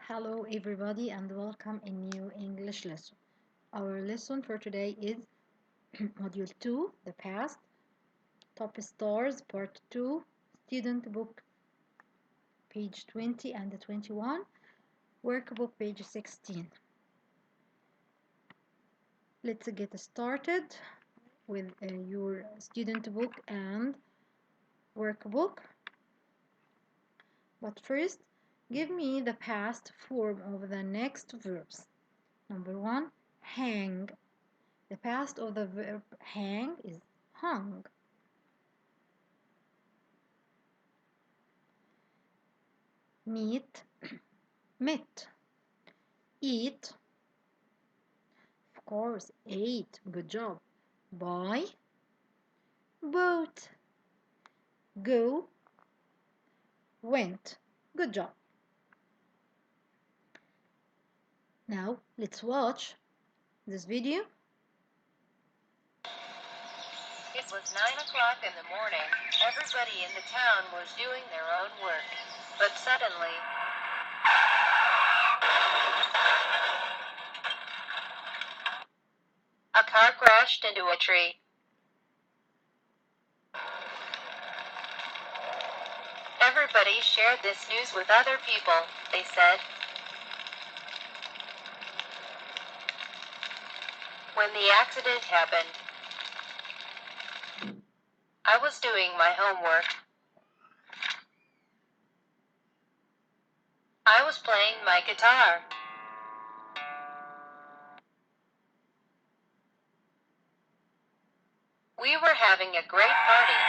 Hello everybody and welcome in new English lesson. Our lesson for today is Module 2, The Past, Top Stars, Part 2, Student Book, page 20 and 21, Workbook, page 16. Let's get started with your student book and workbook. But first, give me the past form of the next verbs. Number 1, hang. The past of the verb hang is hung. Meet, met. Eat, of course, ate. Good job. Buy, bought. Go, went. Good job. Now let's watch this video. It was 9 o'clock in the morning. Everybody in the town was doing their own work. But suddenly, a car crashed into a tree. Everybody shared this news with other people, they said. When the accident happened, I was doing my homework. I was playing my guitar. We were having a great party.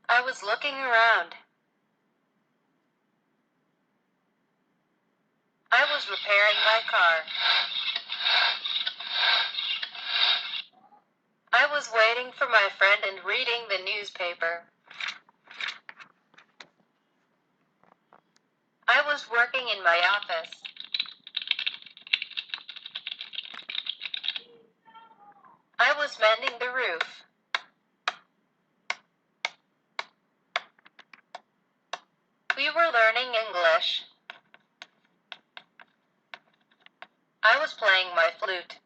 I was looking around. I was repairing my car. I was waiting for my friend and reading the newspaper. I was working in my office. I was mending the roof. We were learning English. I was playing my flute.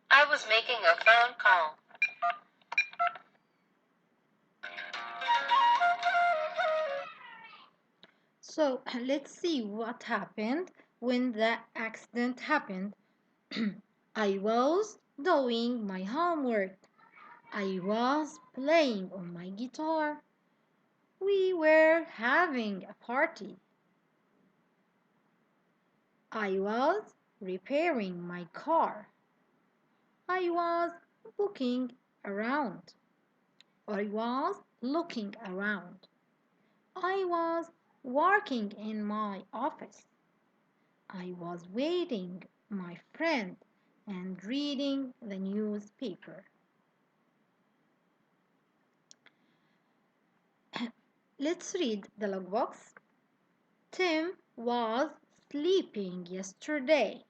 I was making a phone call. So let's see what happened when the accident happened. I was doing my homework. I was playing on my guitar. We were having a party. I was repairing my car. I was looking around. I was looking around. I was working in my office. I was waiting my friend and reading the newspaper. Let's read the logbox. Tim was sleeping yesterday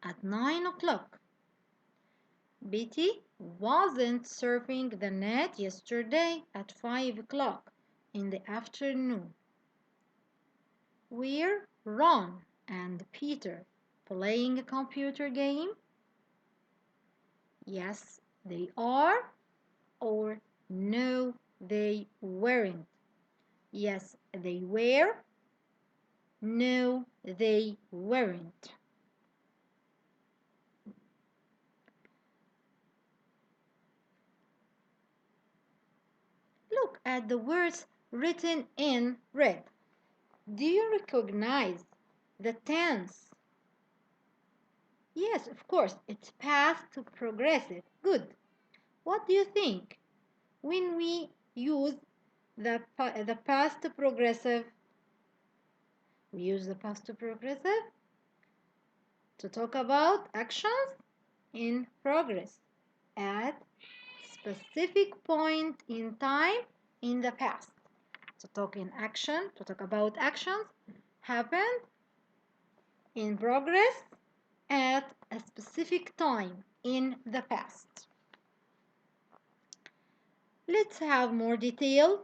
at 9 o'clock. Betty wasn't surfing the net yesterday at 5 o'clock in the afternoon. Were Ron and Peter playing a computer game? Yes, they are, or no, they weren't. Yes, they were. No, they weren't. Look at the words written in red. Do you recognize the tense? Yes, of course, it's past progressive. Good. What do you think when we use the past progressive? We use the past progressive to talk about actions in progress at specific point in time in the past. To talk about actions happened in progress at a specific time in the past. Let's have more details.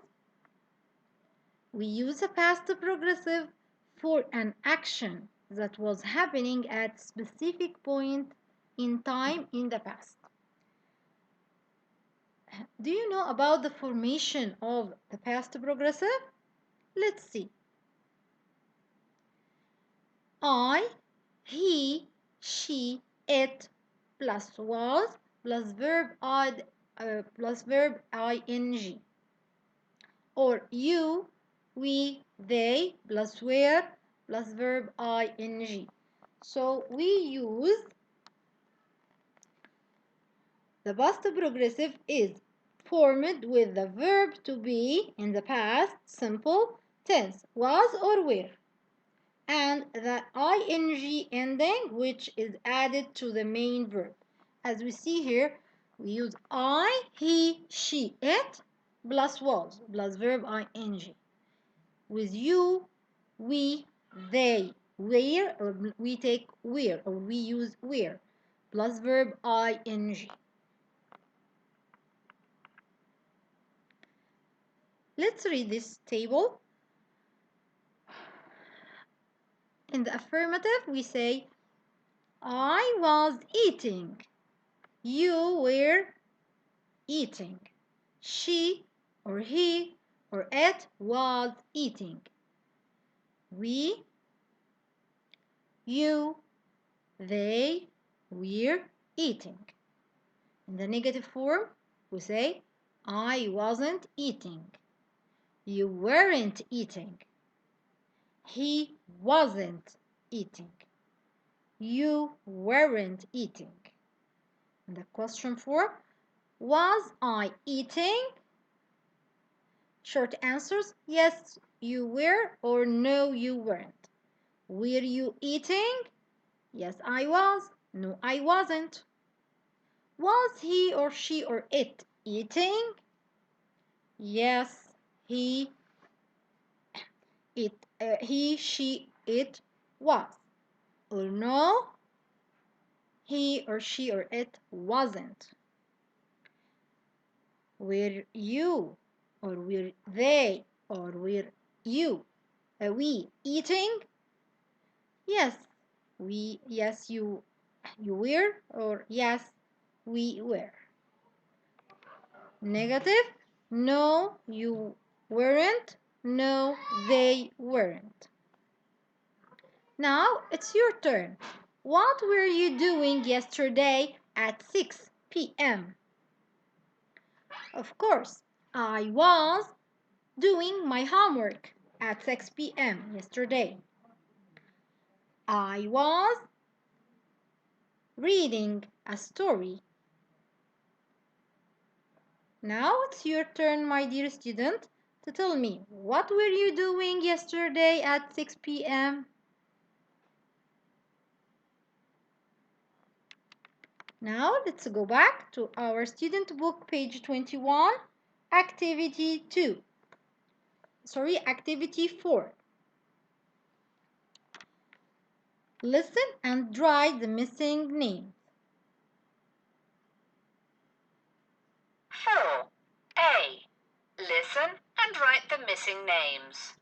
We use a past progressive for an action that was happening at specific point in time in the past. Do you know about the formation of the past progressive? Let's see. I, he, she, it plus was plus verb ing, or you, we, they plus were plus verb ing. So we use the past progressive is formed with the verb to be in the past simple tense was or were, and the ing ending which is added to the main verb. As we see here, we use I, he, she, it plus was plus verb ing. With you, we, they, were, or we take were, or we use were plus verb ing. Let's read this table. In the affirmative, we say, I was eating. You were eating. She or he or it was eating. We, you, they were eating. In the negative form, we say, I wasn't eating. You weren't eating. He wasn't eating. You weren't eating. In the question form, was I eating? Short answers, yes, you were, or no, you weren't. Were you eating? Yes, I was. No, I wasn't. Was he or she or it eating? Yes, he, she, it was. Or no, he or she or it wasn't. Were you, or were they, or were we eating? Yes, yes, you were, or yes, we were. Negative, no, you weren't, no, they weren't. Now it's your turn. What were you doing yesterday at 6 p.m.? Of course, I was doing my homework at 6 p.m. yesterday. I was reading a story. Now it's your turn, my dear student, to tell me what were you doing yesterday at 6 p.m.? Now let's go back to our student book, page 21, activity 4. Listen and write the missing name. 4. A. Listen and write the missing names.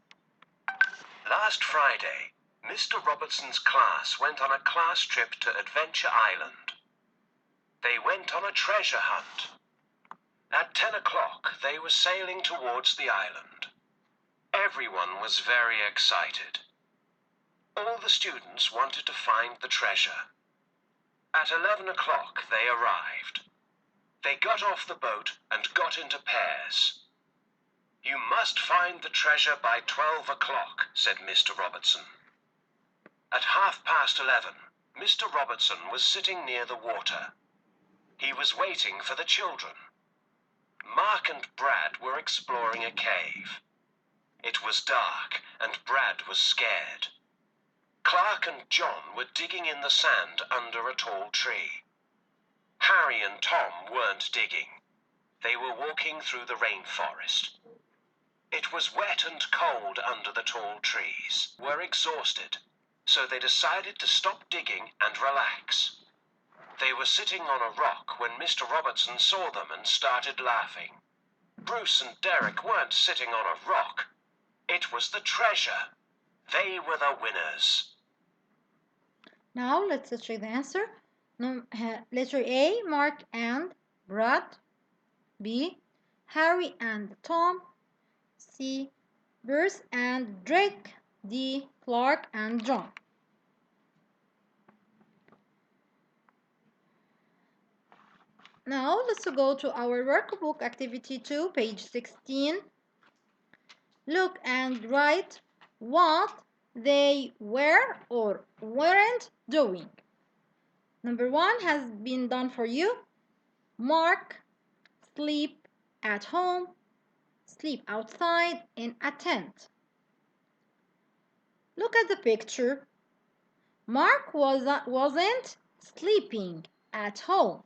Last Friday, Mr. Robertson's class went on a class trip to Adventure Island. They went on a treasure hunt. At 10 o'clock, they were sailing towards the island. Everyone was very excited. All the students wanted to find the treasure. At 11 o'clock, they arrived. They got off the boat and got into pairs. You must find the treasure by 12 o'clock, said Mr. Robertson. At 11:30, Mr. Robertson was sitting near the water. He was waiting for the children. Mark and Brad were exploring a cave. It was dark and Brad was scared. Clark and John were digging in the sand under a tall tree. Harry and Tom weren't digging. They were walking through the rainforest. It was wet and cold under the tall trees. They were exhausted, so they decided to stop digging and relax. They were sitting on a rock when Mr. Robertson saw them and started laughing. Bruce and Derek weren't sitting on a rock. It was the treasure. They were the winners. Now let's check the answer. Letter A, Mark and Brad. B, Harry and Tom. C, Bruce and Drake. D, Clark and John. Now let's go to our workbook activity 2, page 16. Look and write what they were or weren't doing. Number 1 has been done for you. Mark, sleep at home, sleep outside in a tent. Look at the picture. Mark wasn't sleeping at home.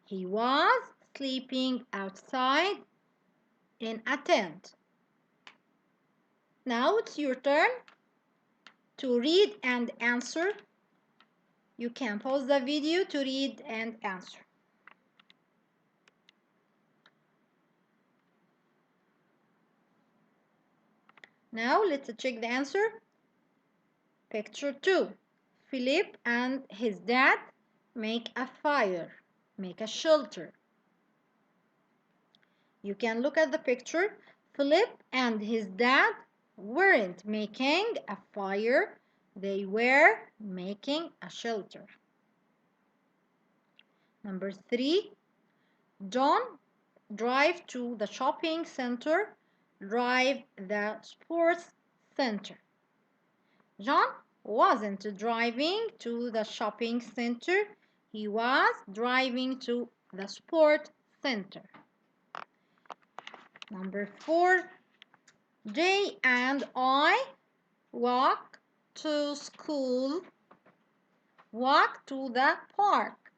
He was sleeping outside in a tent. Now it's your turn to read and answer. You can pause the video to read and answer. Now let's check the answer. Picture 2. Philip and his dad make a fire, make a shelter. You can look at the picture. Philip and his dad weren't making a fire, they were making a shelter. Number 3. John drive to the shopping center, drive the sports center. John wasn't driving to the shopping center, he was driving to the sport center. Number 4. Jay and I walk to school, walk to the park.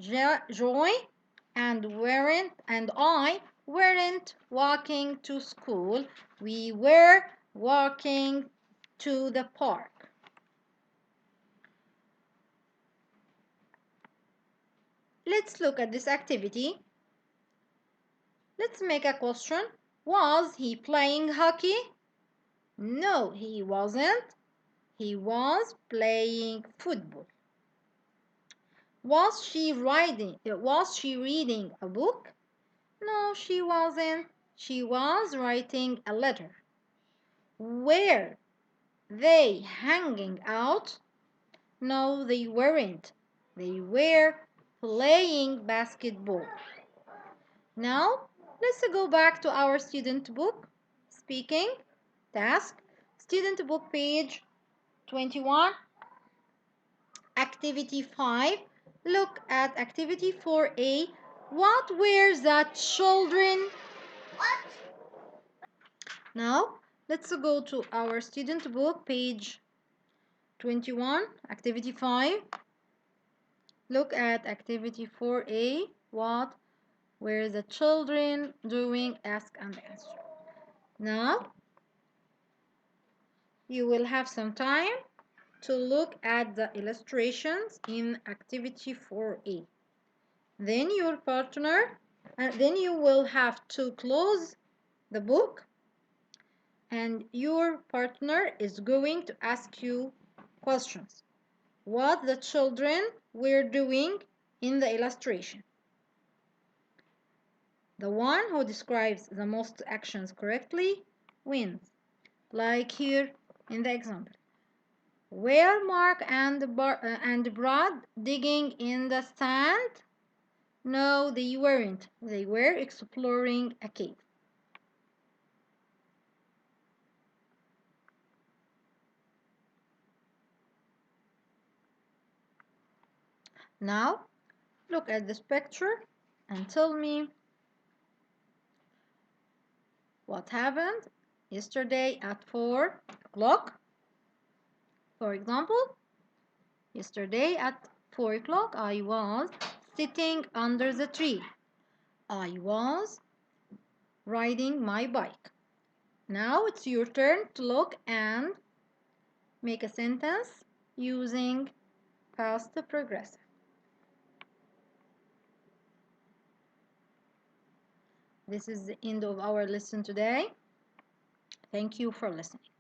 Joy and I weren't walking to school, we were walking to the park. Let's look at this activity. Let's make a question. Was he playing hockey? No, he wasn't. He was playing football. Was she reading a book? No, she wasn't. She was writing a letter. Were they hanging out? No, they weren't. They were playing basketball. Now, let's go back to our student book. Speaking, task, student book page 21, activity 5. Look at activity 4A. What were the children? Now, let's go to our student book page 21, activity 5. Look at activity 4A. What were the children doing? Ask and answer. Now, you will have some time to look at the illustrations in activity 4A. Then your partner, then you will have to close the book and your partner is going to ask you questions. What the children were doing in the illustration. The one who describes the most actions correctly wins. Like here in the example. Were Mark and Brad digging in the sand? No, they weren't. They were exploring a cave. Now, look at this picture and tell me what happened yesterday at 4 o'clock. For example, yesterday at 4 o'clock, I was sitting under the tree. I was riding my bike. Now it's your turn to look and make a sentence using past progressive. This is the end of our lesson today. Thank you for listening.